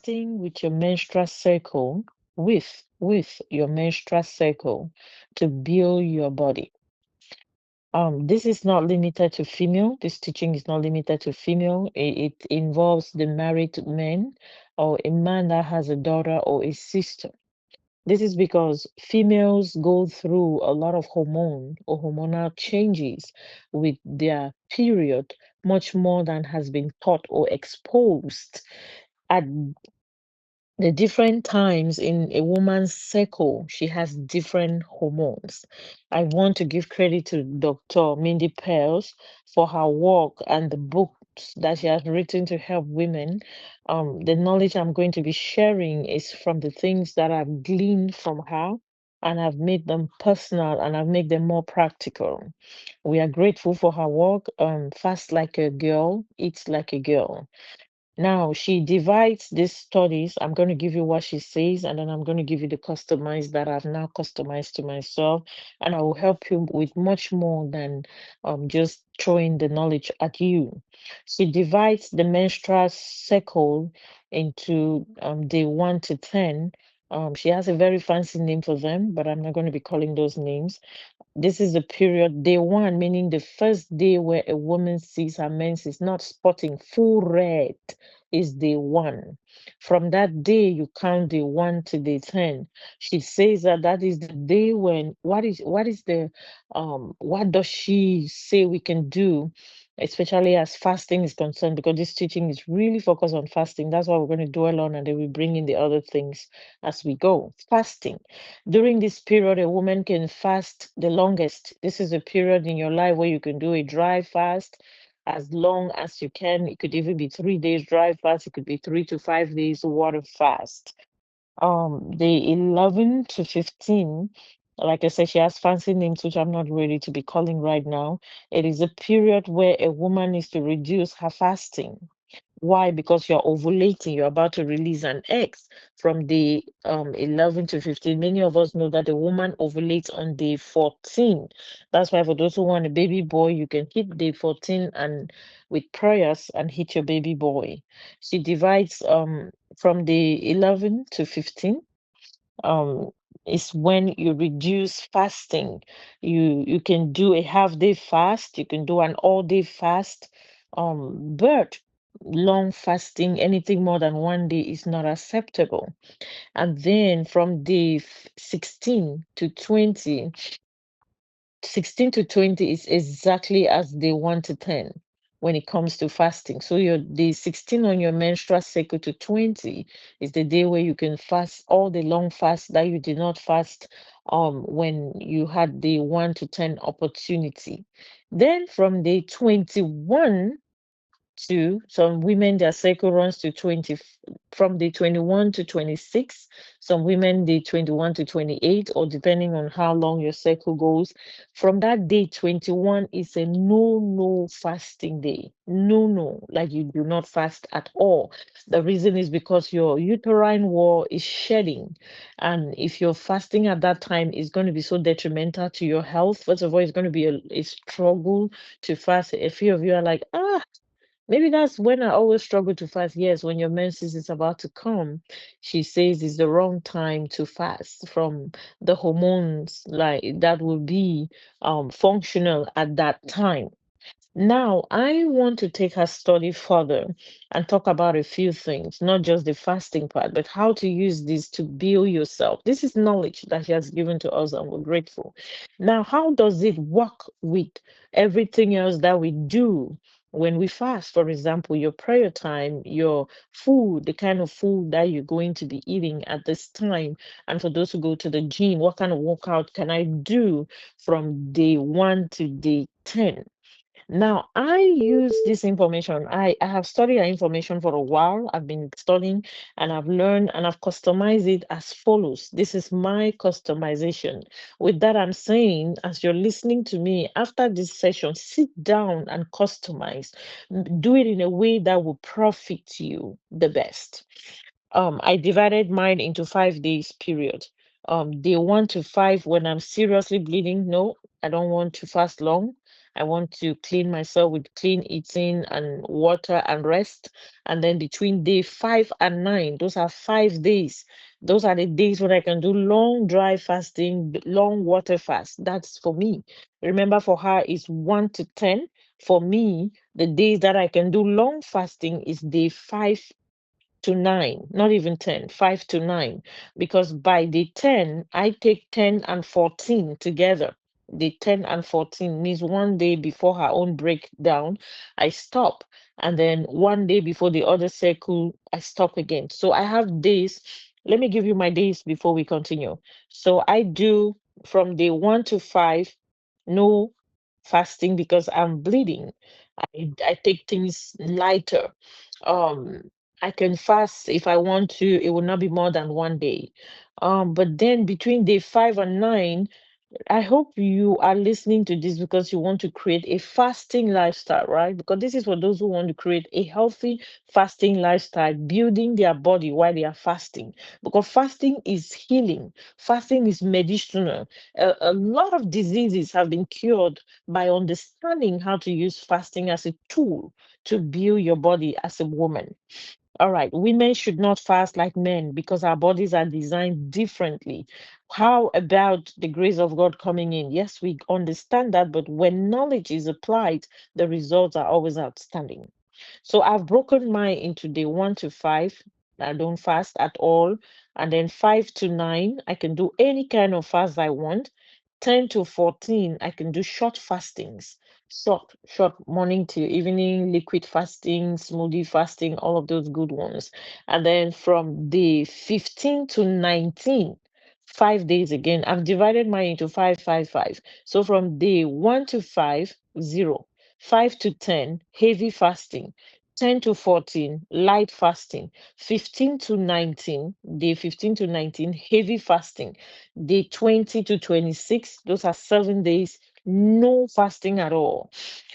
fasting with your menstrual cycle, with your menstrual cycle to build your body. This is not limited to female. This teaching is not limited to female. It involves the married man or a man that has a daughter or a sister. This is because females go through a lot of hormone or hormonal changes with their period, much more than has been taught or exposed at the different times in a woman's cycle. She has different hormones. I want to give credit to Dr. Mindy Pels for her work and the books that she has written to help women. The knowledge I'm going to be sharing is from the things that I've gleaned from her, and I've made them personal and I've made them more practical. We are grateful for her work. Fast like a girl, eat like a girl. Now she divides these studies. I'm going to give you what she says, and then I'm going to give you the customized that I've now customized to myself, and I will help you with much more than just throwing the knowledge at you. She divides the menstrual cycle into day 1 to 10. She has a very fancy name for them, but I'm not going to be calling those names. This is the period, day one, meaning the first day where a woman sees her menses not spotting full red is day one. From that day, you count day 1 to day 10. She says that that is the day when what does she say we can do, especially as fasting is concerned, because this teaching is really focused on fasting. That's what we're going to dwell on, and then we bring in the other things as we go. Fasting. During this period, a woman can fast the longest. This is a period in your life where you can do a dry fast as long as you can. It could even be 3 days dry fast. It could be 3 to 5 days water fast. The 11 to 15, like I said, she has fancy names which I'm not ready to be calling right now. It is a period where a woman needs to reduce her fasting. Why? Because you're ovulating, you're about to release an egg from the 11 to 15. Many of us know that the woman ovulates on day 14. That's why for those who want a baby boy, you can hit day 14 and with prayers and hit your baby boy. She divides from the 11 to 15. Um, is when you reduce fasting. You can do a half day fast, you can do an all day fast, but long fasting, anything more than 1 day is not acceptable. And then from day 16 to 20, 16 to 20 is exactly as day 1 to 10 when it comes to fasting. So your day 16 on your menstrual cycle to 20 is the day where you can fast all the long fast that you did not fast when you had the 1 to 10 opportunity. Then from day 21 to some women, their cycle runs to 20, from the 21 to 26. Some women, the 21 to 28, or depending on how long your cycle goes. From that day 21 is a no fasting day. No, like you do not fast at all. The reason is because your uterine wall is shedding. And if you're fasting at that time, it's going to be so detrimental to your health. First of all, it's going to be a struggle to fast. A few of you are like, maybe that's when I always struggle to fast. Yes, when your menses is about to come, she says it's the wrong time to fast from the hormones like that will be functional at that time. Now, I want to take her study further and talk about a few things, not just the fasting part, but how to use this to build yourself. This is knowledge that she has given to us, and we're grateful. Now, how does it work with everything else that we do when we fast? For example, your prayer time, your food, the kind of food that you're going to be eating at this time. And for those who go to the gym, what kind of workout can I do from day 1 to day 10? Now, I use this information. I have studied our information for a while. I've been studying and I've learned and I've customized it as follows. This is my customization. With that, I'm saying, as you're listening to me after this session, sit down and customize. Do it in a way that will profit you the best. I divided mine into 5 days period. Day 1 to 5, when I'm seriously bleeding, no, I don't want to fast long. I want to clean myself with clean eating and water and rest. And then between day 5 and 9, those are 5 days. Those are the days when I can do long dry fasting, long water fast. That's for me. Remember, for her is 1 to 10. For me, the days that I can do long fasting is day 5 to 9, not even 10, 5 to 9. Because by the 10, I take 10 and 14 together. The 10 and 14 means one day before her own breakdown, I stop. And then one day before the other circle, I stop again. So I have days. Let me give you my days before we continue. So I do from day 1 to 5, no fasting because I'm bleeding. I take things lighter. Um, I can fast if I want to. It will not be more than one day. But then between day 5 and 9, I hope you are listening to this because you want to create a fasting lifestyle, right? Because this is for those who want to create a healthy fasting lifestyle, building their body while they are fasting. Because fasting is healing, fasting is medicinal. A lot of diseases have been cured by understanding how to use fasting as a tool to build your body as a woman. All right, women should not fast like men because our bodies are designed differently. How about the grace of God coming in? Yes, we understand that, but when knowledge is applied, the results are always outstanding. So I've broken mine into day 1 to 5. I don't fast at all. And then 5 to 9, I can do any kind of fast I want. 10 to 14, I can do short fastings. Short morning to evening, liquid fasting, smoothie fasting, all of those good ones. And then from day 15 to 19, 5 days again. I've divided mine into 5, 5, 5. So from day 1 to 5, 0. 5 to 10, heavy fasting. 10 to 14, light fasting. 15 to 19, day 15 to 19, heavy fasting. Day 20 to 26, those are 7 days, no fasting at all.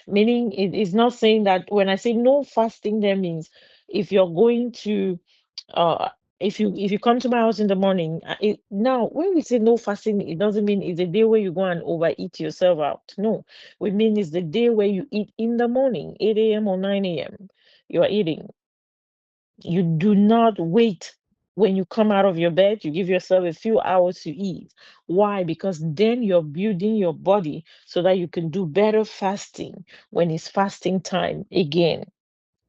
Meaning, it is not saying that when I say no fasting, that means if you're going to uh if you come to my house in the morning, now when we say no fasting, it doesn't mean it's a day where you go and overeat yourself out. No, we mean it's the day where you eat in the morning, 8 a.m. or 9 a.m. You are eating. You do not wait when you come out of your bed. You give yourself a few hours to eat. Why? Because then you're building your body so that you can do better fasting when it's fasting time again.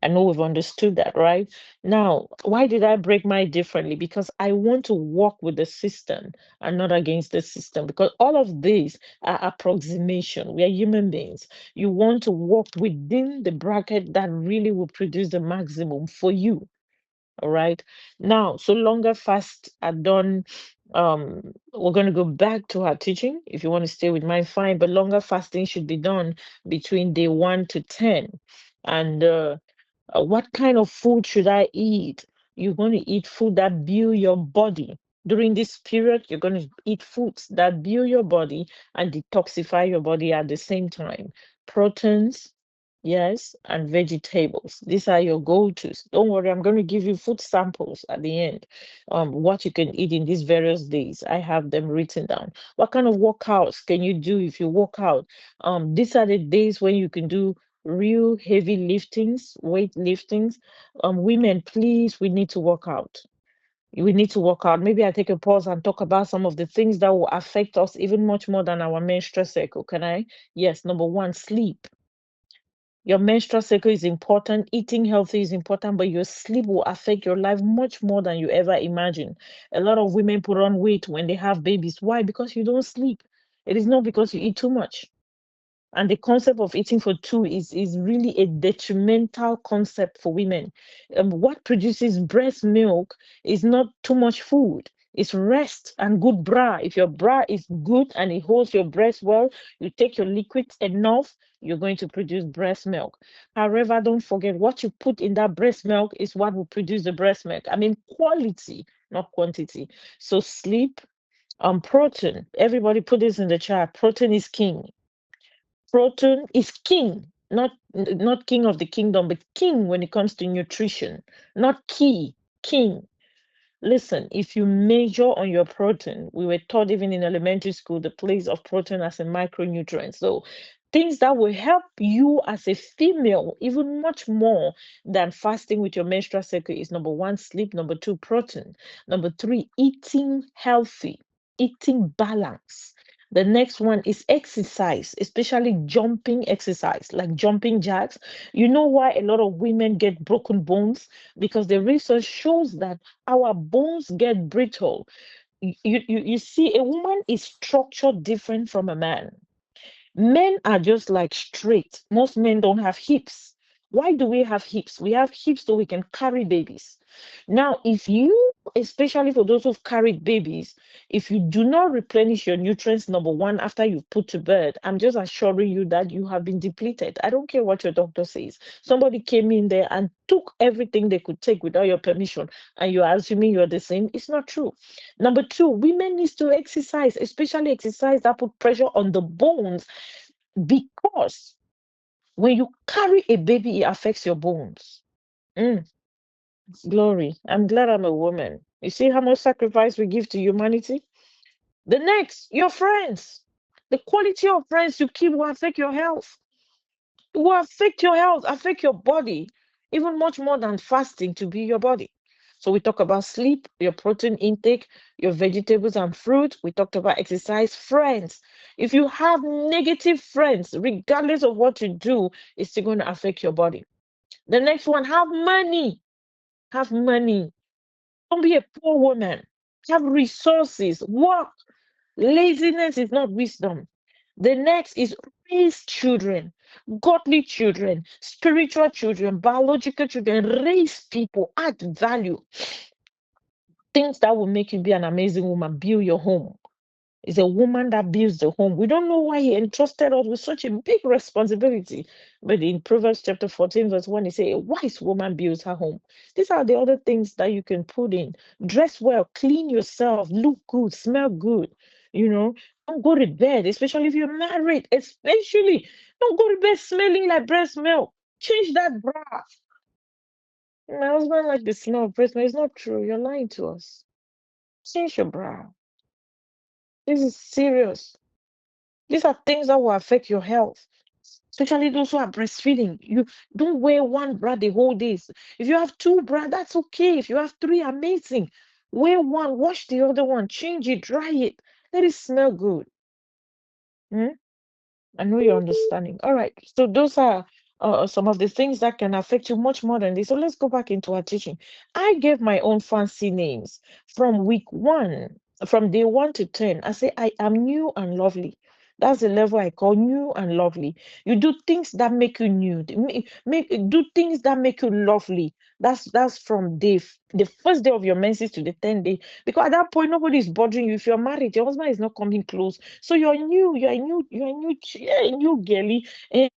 I know we've understood that, right? Now, why did I break mine differently? Because I want to work with the system and not against the system. Because all of these are approximation. We are human beings. You want to work within the bracket that really will produce the maximum for you. All right. Now, so longer fasts are done. We're going to go back to our teaching. If you want to stay with mine, fine. But longer fasting should be done between day 1 to 10. And what kind of food should I eat? You're going to eat food that build your body. During this period, you're going to eat foods that build your body and detoxify your body at the same time. Proteins, yes, and vegetables. These are your go-tos. Don't worry, I'm going to give you food samples at the end. What you can eat in these various days. I have them written down. What kind of workouts can you do if you work out? These are the days when you can do real heavy liftings, weight liftings. Women, please, we need to work out. We need to work out. Maybe I take a pause and talk about some of the things that will affect us even much more than our menstrual cycle. Can I? Yes. Number one, sleep. Your menstrual cycle is important, eating healthy is important, but your sleep will affect your life much more than you ever imagine. A lot of women put on weight when they have babies. Why? Because you don't sleep. It is not because you eat too much. And the concept of eating for two is really a detrimental concept for women. What produces breast milk is not too much food. It's rest and good bra. If your bra is good and it holds your breast well, you take your liquids enough, you're going to produce breast milk. However, don't forget what you put in that breast milk is what will produce the breast milk. I mean, quality, not quantity. So sleep, protein. Everybody put this in the chat. Protein is king. Protein is king, not king of the kingdom, but king when it comes to nutrition, not key, king. Listen, if you measure on your protein, we were taught even in elementary school the place of protein as a micronutrient. So things that will help you as a female even much more than fasting with your menstrual cycle is number one, sleep, number two, protein, number three, eating healthy, eating balance. The next one is exercise, especially jumping exercise, like jumping jacks. You know why a lot of women get broken bones? Because the research shows that our bones get brittle. You see, a woman is structured different from a man. Men are just like straight. Most men don't have hips. Why do we have hips? We have hips so we can carry babies. Now, if you, especially for those who've carried babies, if you do not replenish your nutrients, number one, after you've put to bed, I'm just assuring you that you have been depleted. I don't care what your doctor says. Somebody came in there and took everything they could take without your permission, and you're assuming you're the same. It's not true. Number two, women need to exercise, especially exercise that put pressure on the bones, because when you carry a baby, it affects your bones. Mm, glory. I'm glad I'm a woman. You see how much sacrifice we give to humanity? The next, your friends. The quality of friends you keep will affect your health. It will affect your health, affect your body, even much more than fasting to be your body. So we talk about sleep, your protein intake, your vegetables and fruit. We talked about exercise, friends. If you have negative friends, regardless of what you do, it's still going to affect your body. The next one, have money. Have money. Don't be a poor woman. Have resources. Work. Laziness is not wisdom. The next is raise children, godly children, spiritual children, biological children. Raise people, add value. Things that will make you be an amazing woman. Build your home. It's a woman that builds the home. We don't know why he entrusted us with such a big responsibility. But in Proverbs chapter 14, verse 1, he says, a wise woman builds her home. These are the other things that you can put in. Dress well, clean yourself, look good, smell good. You know, don't go to bed, especially if you're married, especially don't go to bed smelling like breast milk. Change that bra. My husband like the smell of breast milk. It's not true. You're lying to us. Change your bra. This is serious. These are things that will affect your health, especially those who are breastfeeding. You don't wear one bra the whole days. If you have two bra, that's okay. If you have three, amazing. Wear one, wash the other one, change it, dry it, let it smell good. Hmm? I know you're understanding. All right. So those are some of the things that can affect you much more than this. So let's go back into our teaching. I gave my own fancy names from week one, from day 1 to 10. I say I am new and lovely. That's the level I call new and lovely. You do things that make you new. Do things that make you lovely. That's from the first day of your menses to the 10th day. Because at that point, nobody is bothering you. If you're married, your husband is not coming close. So you're a new girly, and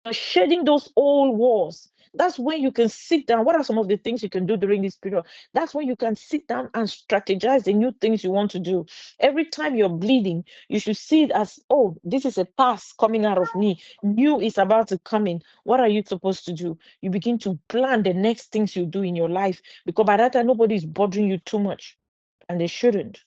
you're shedding those old walls. That's when you can sit down. What are some of the things you can do during this period? That's when you can sit down and strategize the new things you want to do. Every time you're bleeding, you should see it as, oh, this is a pass coming out of me. New is about to come in. What are you supposed to do? You begin to plan the next things you do in your life, because by that time, nobody is bothering you too much, and they shouldn't.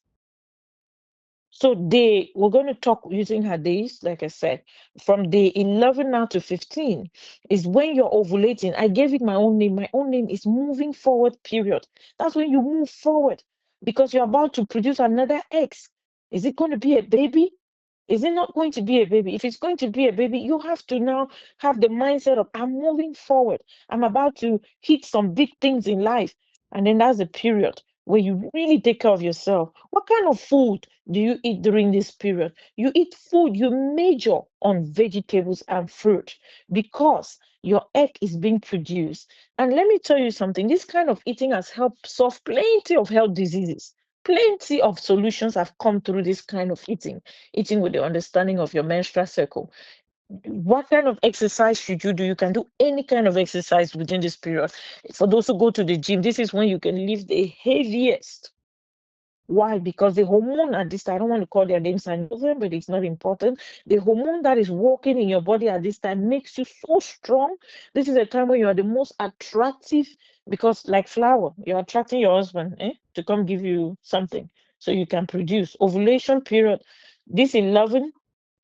So we're going to talk using her days, like I said, from day 11 now to 15 is when you're ovulating. I gave it my own name. My own name is moving forward period. That's when you move forward because you're about to produce another egg. Is it going to be a baby? Is it not going to be a baby? If it's going to be a baby, you have to now have the mindset of, I'm moving forward. I'm about to hit some big things in life. And then that's a period where you really take care of yourself. What kind of food do you eat during this period? You eat food, you major on vegetables and fruit because your egg is being produced. And let me tell you something, this kind of eating has helped solve plenty of health diseases. Plenty of solutions have come through this kind of eating with the understanding of your menstrual cycle. What kind of exercise should you do? You can do any kind of exercise within this period. For those who go to the gym, this is when you can lift the heaviest. Why? Because the hormone at this time, I don't want to call their names and know them, but it's not important. The hormone that is working in your body at this time makes you so strong. This is a time when you are the most attractive because, like flower, you're attracting your husband to come give you something so you can produce. Ovulation period, this 11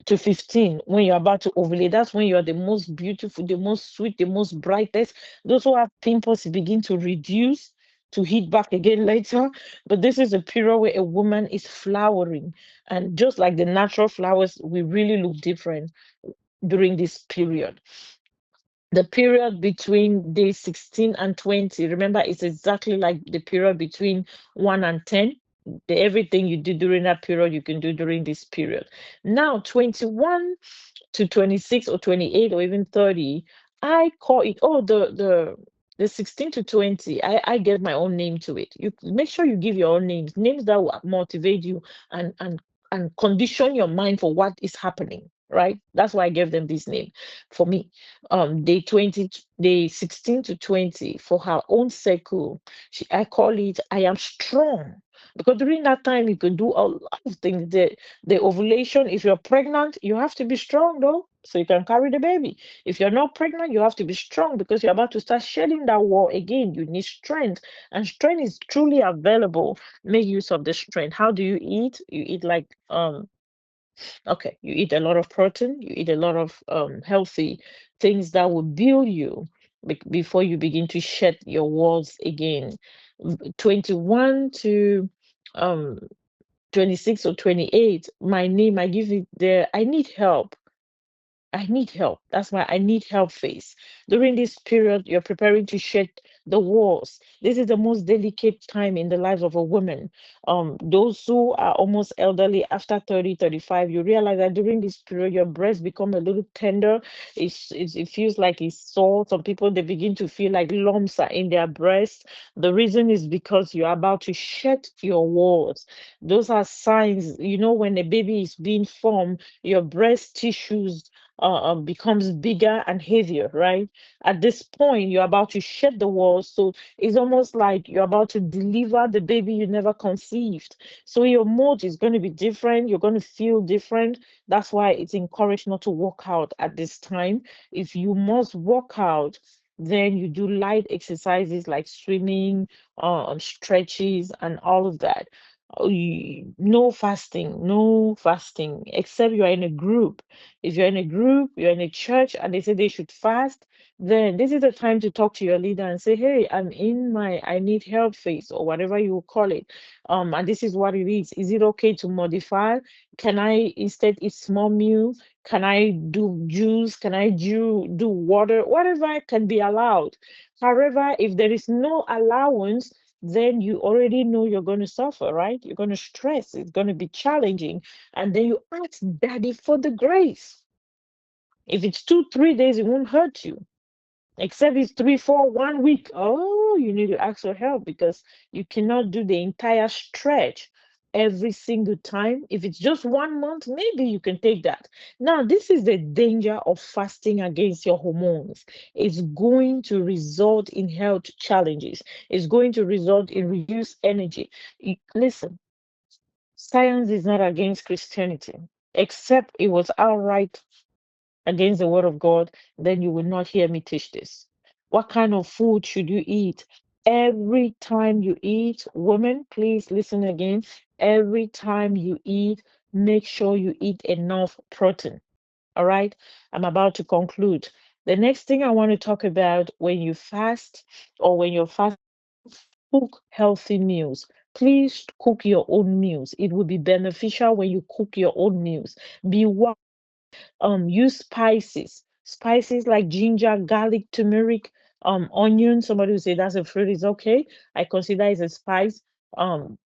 to 15, when you're about to ovulate, that's when you're the most beautiful, the most sweet, the most brightest. Those who have pimples begin to reduce to heat back again later. But this is a period where a woman is flowering. And just like the natural flowers, we really look different during this period. The period between day 16 and 20, remember, it's exactly like the period between 1 and 10. Everything you do during that period, you can do during this period. Now, 21 to 26 or 28 or even 30, I call it, oh, the 16 to 20, I get my own name to it. You make sure you give your own names that will motivate you and condition your mind for what is happening, right? That's why I gave them this name. For me, day 20, day 16 to 20, for her own circle, I call it I am strong. Because during that time you can do a lot of things. The ovulation, if you're pregnant, you have to be strong though, so you can carry the baby. If you're not pregnant, you have to be strong because you're about to start shedding that wall again. You need strength, and strength is truly available. Make use of the strength. How do you eat? You eat like okay, you eat a lot of protein, you eat a lot of healthy things that will build you before you begin to shed your walls again. 21 to um 26 or 28, my name, I give it there. I need help. I need help. That's why I need help phase. During this period, you're preparing to shed the walls. This is the most delicate time in the lives of a woman. Those who are almost elderly after 30, 35, you realize that during this period, your breast become a little tender. It feels like it's sore. Some people, they begin to feel like lumps are in their breast. The reason is because you're about to shed your walls. Those are signs, when a baby is being formed, your breast tissues becomes bigger and heavier, right? At this point, you're about to shed the walls. So it's almost like you're about to deliver the baby you never conceived. So your mood is going to be different. You're going to feel different. That's why it's encouraged not to work out at this time. If you must work out, then you do light exercises like swimming, stretches, and all of that. No fasting, no fasting, except you are in a group. If you're in a group, you're in a church, and they say they should fast, then this is the time to talk to your leader and say, hey, I'm in my I need help phase or whatever you will call it. And this is what it is. Is it okay to modify? Can I instead eat small meal? Can I do juice? Can I do water? Whatever can be allowed. However, if there is no allowance, then you already know you're going to suffer, right? You're going to stress. It's going to be challenging. And then you ask daddy for the grace. If it's 2, 3 days, it won't hurt you. Except it's 3, 4, 1 week. Oh, you need to ask for help because you cannot do the entire stretch every single time. If it's just 1 month, maybe you can take that. Now, this is the danger of fasting against your hormones. It's going to result in health challenges. It's going to result in reduced energy. Listen, science is not against Christianity, except it was outright against the word of God, then you will not hear me teach this. What kind of food should you eat? Every time you eat, women, please listen again. Every time you eat, make sure you eat enough protein. All right. I'm about to conclude. The next thing I want to talk about when you fast or when you're fasting, cook healthy meals. Please cook your own meals. It will be beneficial when you cook your own meals. Be wise, use spices like ginger, garlic, turmeric, onion. Somebody will say that's a fruit, is okay. I consider it a spice.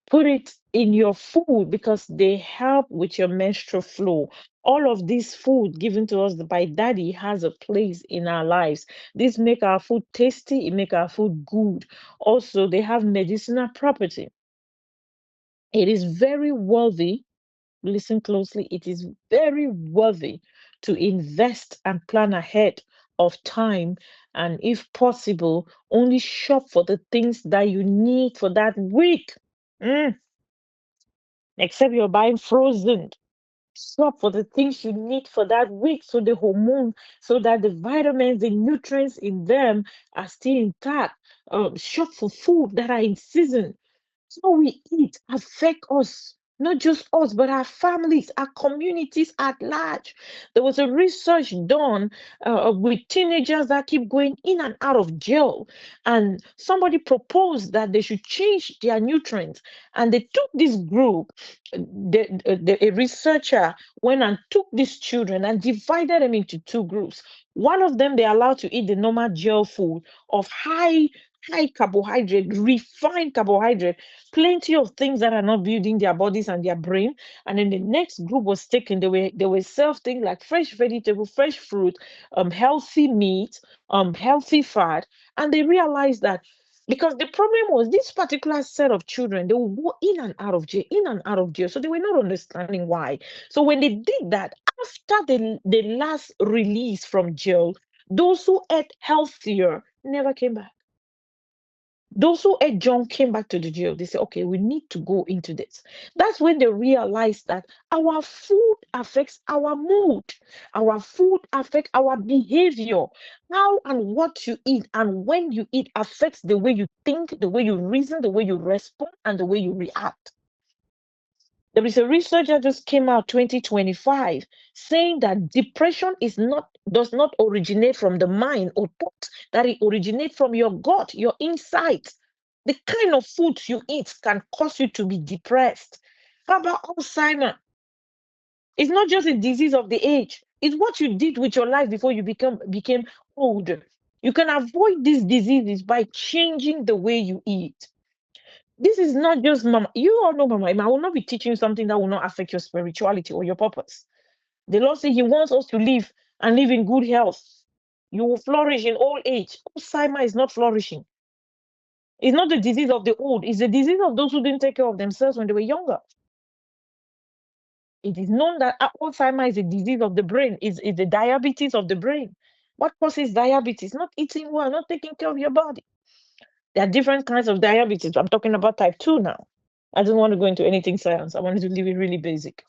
Put it in your food because they help with your menstrual flow. All of this food given to us by daddy has a place in our lives. This make our food tasty, it make our food good. Also, they have medicinal property. It is very worthy, listen closely, it is very worthy to invest and plan ahead of time, and if possible, only shop for the things that you need for that week. Mm. except you're buying frozen. Shop for the things you need for that week, so the hormone, so that the vitamins, the nutrients in them are still intact. Shop for food that are in season. How we eat affect us, not just us, but our families, our communities at large. There was a research done with teenagers that keep going in and out of jail, and somebody proposed that they should change their nutrients. And they took this group, a researcher went and took these children and divided them into two groups. One of them, they allowed to eat the normal jail food of high carbohydrate, refined carbohydrate, plenty of things that are not building their bodies and their brain. And then the next group was taken. They were served things like fresh vegetable, fresh fruit, healthy meat, healthy fat. And they realized that, because the problem was this particular set of children, they would go in and out of jail, in and out of jail. So they were not understanding why. So when they did that, after the last release from jail, those who ate healthier never came back. Those who ate junk came back to the jail. They said, okay, we need to go into this. That's when they realized that our food affects our mood. Our food affects our behavior. How and what you eat and when you eat affects the way you think, the way you reason, the way you respond, and the way you react. There is a research that just came out 2025 saying that depression does not originate from the mind or thought, that it originates from your gut, your insides. The kind of foods you eat can cause you to be depressed. How about Alzheimer? It's not just a disease of the age. It's what you did with your life before you became older. You can avoid these diseases by changing the way you eat. This is not just Mama. You all know Mama Emma. I will not be teaching you something that will not affect your spirituality or your purpose. The Lord said He wants us to live and live in good health. You will flourish in old age. Alzheimer is not flourishing. It's not the disease of the old, it's the disease of those who didn't take care of themselves when they were younger. It is known that Alzheimer is a disease of the brain, is the diabetes of the brain. What causes diabetes? Not eating well, not taking care of your body. There are different kinds of diabetes. I'm talking about type 2 now. I don't want to go into anything science. I wanted to leave it really basic.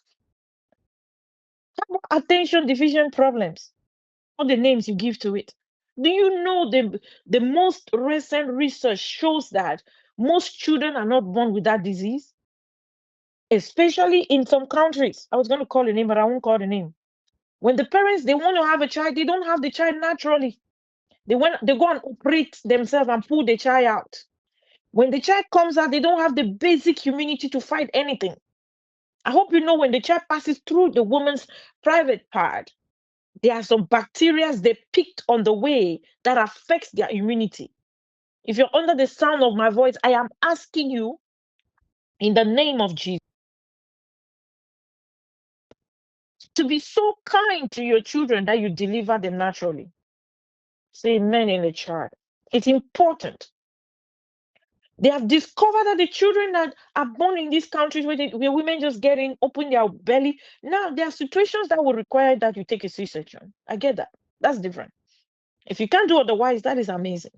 How about attention deficient problems? All the names you give to it. Do you know the most recent research shows that most children are not born with that disease? Especially in some countries. I was going to call a name, but I won't call the name. When the parents they want to have a child, they don't have the child naturally. They go and operate themselves and pull the child out. When the child comes out, they don't have the basic immunity to fight anything. I hope you know when the child passes through the woman's private part, there are some bacteria they picked on the way that affects their immunity. If you're under the sound of my voice, I am asking you in the name of Jesus to be so kind to your children that you deliver them naturally. Say amen in the chat. It's important. They have discovered that the children that are born in these countries where women just get in, open their belly. Now, there are situations that will require that you take a C-section. I get that. That's different. If you can't do otherwise, that is amazing.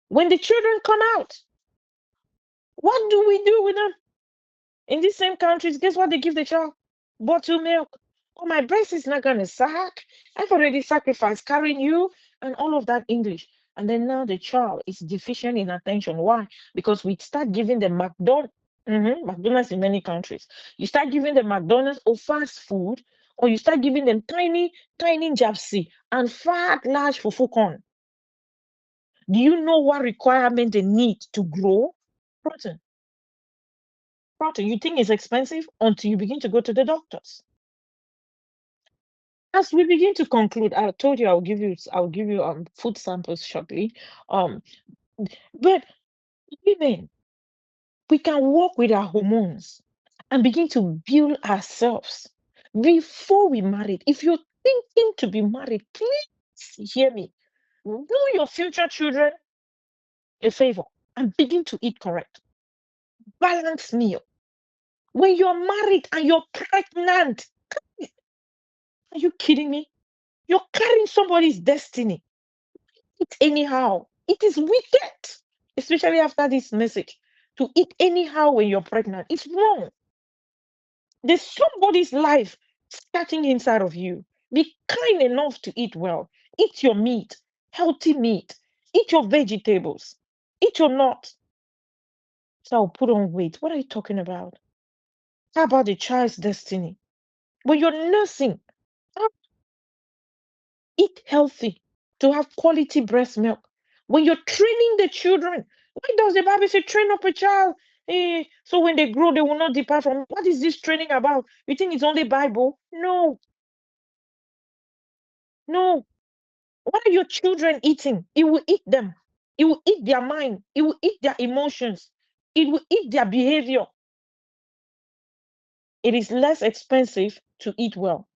When the children come out, what do we do with them? In these same countries, guess what they give the child? Bottled milk. Oh, my breast is not going to suck. I've already sacrificed carrying you and all of that English. And then now the child is deficient in attention. Why? Because we start giving them McDonald's in many countries. You start giving them McDonald's or fast food, or you start giving them tiny, tiny japsi and fat, large fufu corn. Do you know what requirement they need to grow? Protein. Protein. You think it's expensive until you begin to go to the doctors. As we begin to conclude, I told you I'll give you food samples shortly. Um, but women, we can work with our hormones and begin to build ourselves before we marry. If you're thinking to be married, please hear me. Do your future children a favor and begin to eat correct. Balanced meal. When you're married and you're pregnant, are you kidding me? You're carrying somebody's destiny. It anyhow. It is wicked, especially after this message. to eat anyhow when you're pregnant. It's wrong. There's somebody's life starting inside of you. Be kind enough to eat well. Eat your meat, healthy meat. Eat your vegetables. Eat your nuts. So I'll put on weight. What are you talking about? How about the child's destiny? When you're nursing, ah, eat healthy to have quality breast milk. When you're training the children, why does the Bible say train up a child? So when they grow, they will not depart from. What is this training about? You think it's only Bible? No, no. What are your children eating? It will eat them. It will eat their mind. It will eat their emotions. It will eat their behavior. It is less expensive to eat well.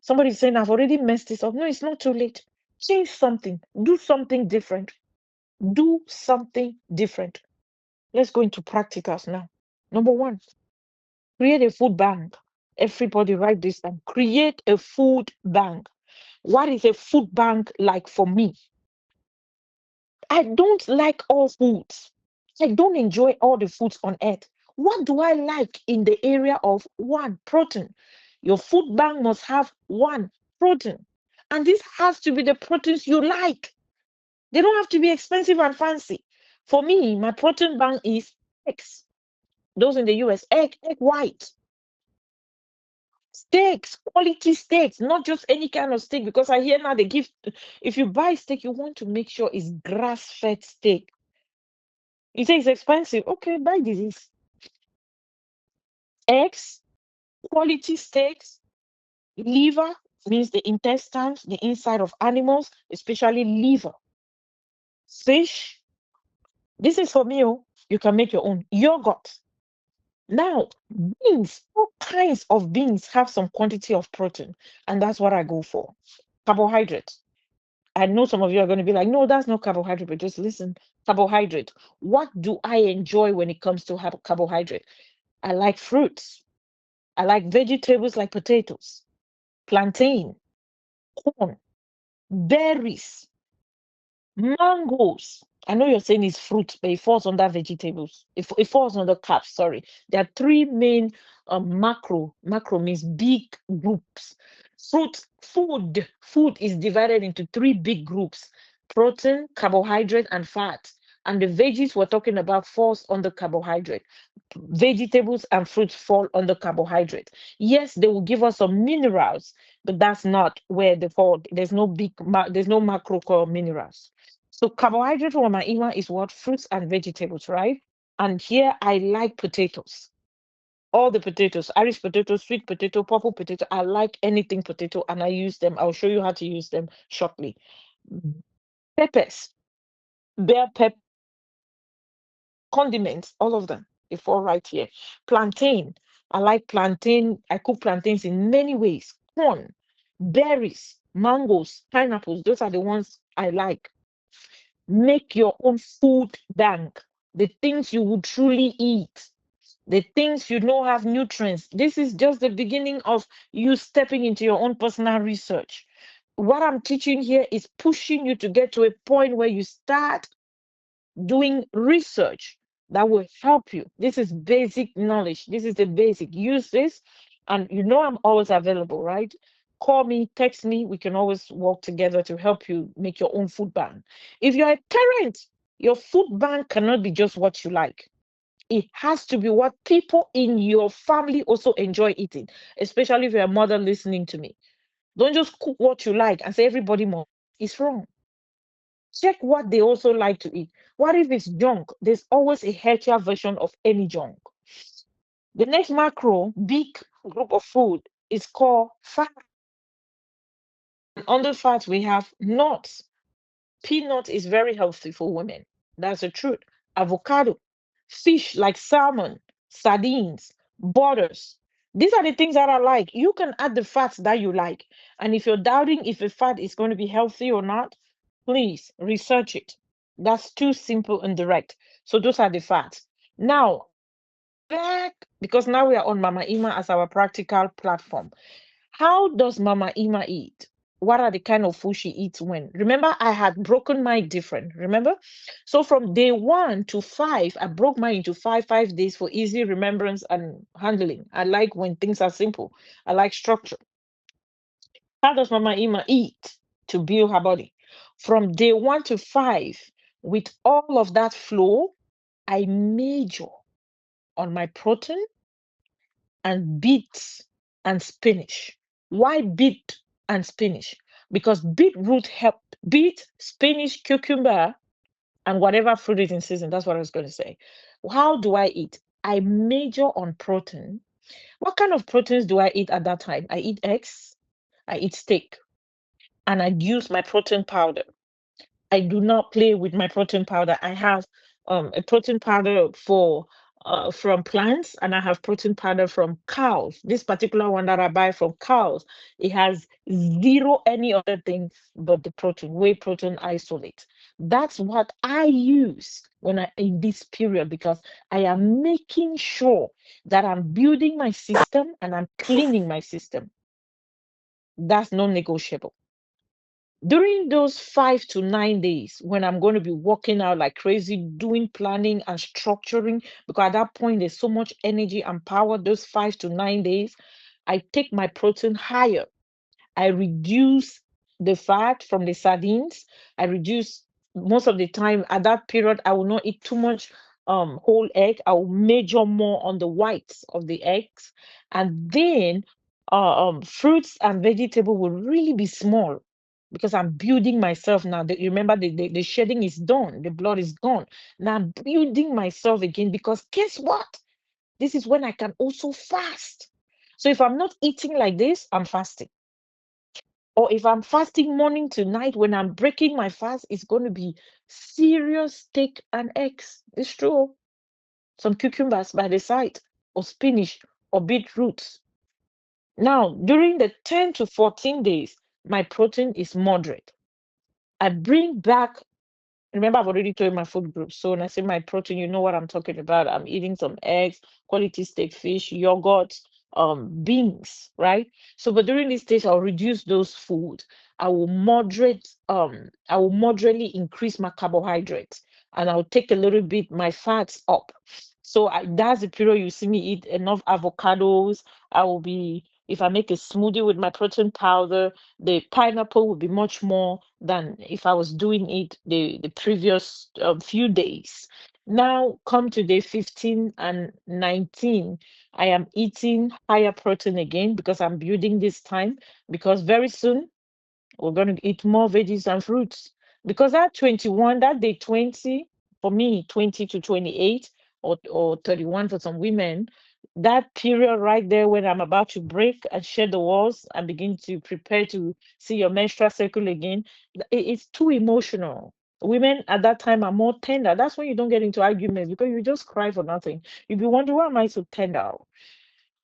Somebody is saying, I've already messed this up. No, it's not too late. Change something. Do something different. Do something different. Let's go into practicals now. Number one, create a food bank. Everybody write this down. Create a food bank. What is a food bank like for me? I don't like all foods. I don't enjoy all the foods on earth. What do I like in the area of one, protein? Your food bank must have one, protein. And this has to be the proteins you like. They don't have to be expensive and fancy. For me, my protein bank is eggs. Those in the US, egg white, steaks, quality steaks, not just any kind of steak. Because I hear now they give, if you buy steak, you want to make sure it's grass-fed steak. You say it's expensive. Okay, buy this. Eggs, quality steaks, liver means the intestines, the inside of animals, especially liver. Fish. This is for me. Oh, you can make your own yogurt. Now, beans, all kinds of beans have some quantity of protein, and that's what I go for. Carbohydrate. I know some of you are going to be like, no, that's not carbohydrate, but just listen. Carbohydrate. What do I enjoy when it comes to carbohydrate? I like fruits. I like vegetables like potatoes, plantain, corn, berries, mangoes. I know you're saying it's fruit, but it falls under vegetables. It falls under carbs, sorry. There are three main macro. Macro means big groups. Food is divided into three big groups: protein, carbohydrate, and fat. And the veggies we're talking about falls under carbohydrate. Vegetables and fruits fall under carbohydrate. Yes, they will give us some minerals, but that's not where they fall. There's no there's no macro core minerals. So carbohydrate for my Imma is what? Fruits and vegetables, right? And here I like potatoes. All the potatoes, Irish potato, sweet potato, purple potato. I like anything potato and I use them. I'll show you how to use them shortly. Peppers, bell pepper, condiments, all of them. They fall right here. Plantain. I like plantain. I cook plantains in many ways. Corn, berries, mangoes, pineapples. Those are the ones I like. Make your own food bank. The things you would truly eat. The things you know have nutrients. This is just the beginning of you stepping into your own personal research. What I'm teaching here is pushing you to get to a point where you start doing research that will help you. This is basic knowledge. This is the basic. Use this, and you know I'm always available, right? Call me, text me. We can always work together to help you make your own food bank. If you're a parent, your food bank cannot be just what you like. It has to be what people in your family also enjoy eating, especially if you're a mother listening to me. Don't just cook what you like and say everybody must. It's wrong. Check what they also like to eat. What if it's junk? There's always a healthier version of any junk. The next macro, big group of food, is called fat. And under fat, we have nuts. Peanut is very healthy for women. That's the truth. Avocado, fish like salmon, sardines, butters. These are the things that I like. You can add the fats that you like. And if you're doubting if a fat is going to be healthy or not, please research it. That's too simple and direct. So those are the fats. Now, back, because now we are on Mama Imma as our practical platform. How does Mama Imma eat? what are the kind of food she eats when. Remember, I had broken mine different. Remember? So from day 1 to 5, I broke mine into 5 days for easy remembrance and handling. I like when things are simple. I like structure. How does Mama Ima eat to build her body? From day 1 to 5, with all of that flow, I major on my protein and beets and spinach. Why beet and spinach? Because beetroot help, beet, spinach, cucumber, and whatever fruit is in season. That's what I was going to say. How do I eat? I major on protein. What kind of proteins do I eat at that time? I eat eggs, I eat steak, and I use my protein powder. I do not play with my protein powder. I have a protein powder for from plants, and I have protein powder from cows. This particular one that I buy from cows, it has zero any other thing but the protein, whey protein isolate. That's what I use when I in this period because I am making sure that I'm building my system and I'm cleaning my system. That's non-negotiable during those 5 to 9 days when I'm going to be working out like crazy, doing planning and structuring, because at that point there's so much energy and power, those 5 to 9 days, I take my protein higher. I reduce the fat from the sardines. I reduce most of the time at that period, I will not eat too much whole egg. I will major more on the whites of the eggs. And then fruits and vegetable will really be small because I'm building myself now. Remember, the shedding is done, the blood is gone. Now I'm building myself again because guess what? This is when I can also fast. So if I'm not eating like this, I'm fasting. Or if I'm fasting morning to night, when I'm breaking my fast, it's going to be serious steak and eggs. It's true. Some cucumbers by the side, or spinach, or beetroots. Now, during the 10 to 14 days, my protein is moderate. I bring back. Remember, I've already told you my food group. So when I say my protein, you know what I'm talking about. I'm eating some eggs, quality steak, fish, yogurt, beans, right? So, but during this stage, I'll reduce those food. I will moderately increase my carbohydrates, and I'll take a little bit my fats up. So that's the period you see me eat enough avocados. I will be if I make a smoothie with my protein powder, the pineapple would be much more than if I was doing it the previous few days. Now, come to day 15 and 19, I am eating higher protein again because I'm building this time. Because very soon we're going to eat more veggies and fruits. Because that 21, that day 20, for me, 20 to 28, or 31 for some women, that period right there when I'm about to break and shed the walls and begin to prepare to see your menstrual cycle again, it's too emotional. Women at that time are more tender. That's when you don't get into arguments because you just cry for nothing. You'll be wondering, why am I so tender?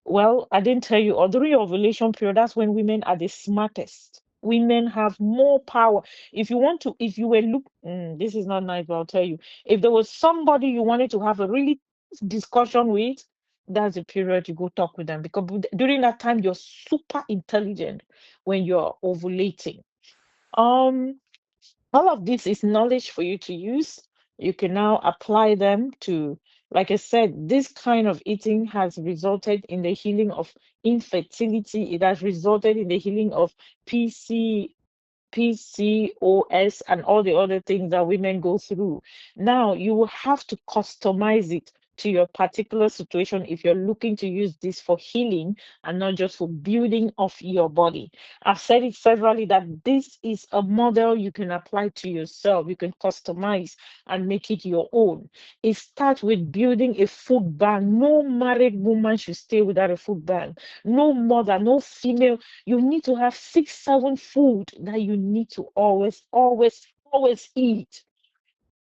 Well, I didn't tell you, or during your ovulation period, that's when women are the smartest. Women have more power. If you want to, if you were this is not nice, but I'll tell you, if there was somebody you wanted to have a really discussion with, that's the period you go talk with them because during that time you're super intelligent when you're ovulating. Um, all of this is knowledge for you to use. You can now apply them to, like I said, this kind of eating has resulted in the healing of infertility. It has resulted in the healing of PC PCOS, and all the other things that women go through. Now, you will have to customize it to your particular situation if you're looking to use this for healing and not just for building of your body. I've said it severally that this is a model you can apply to yourself. You can customize and make it your own. It starts with building a food bank. No married woman should stay without a food bank. No mother, no female, you need to have 6, 7 food that you need to always eat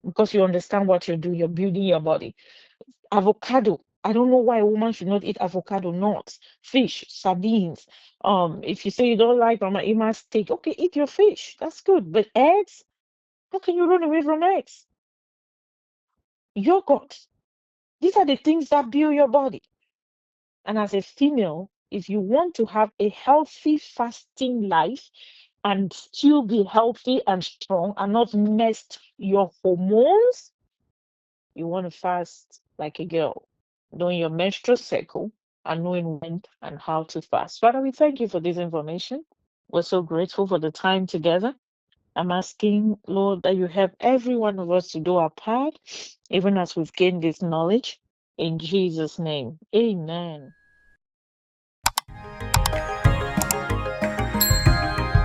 because you understand what you're doing. You're building your body. Avocado. I don't know why a woman should not eat avocado, nuts, fish, sardines. If you say you don't like Mama Ima steak, okay, eat your fish. That's good. But eggs, how can you run away from eggs? Yogurt. These are the things that build your body. And as a female, if you want to have a healthy fasting life, and still be healthy and strong and not mess your hormones, you want to fast like a girl, knowing your menstrual cycle and knowing when and how to fast. Father, we thank you for this information. We're so grateful for the time together. I'm asking, Lord, that you help every one of us to do our part, even as we've gained this knowledge. In Jesus' name, amen.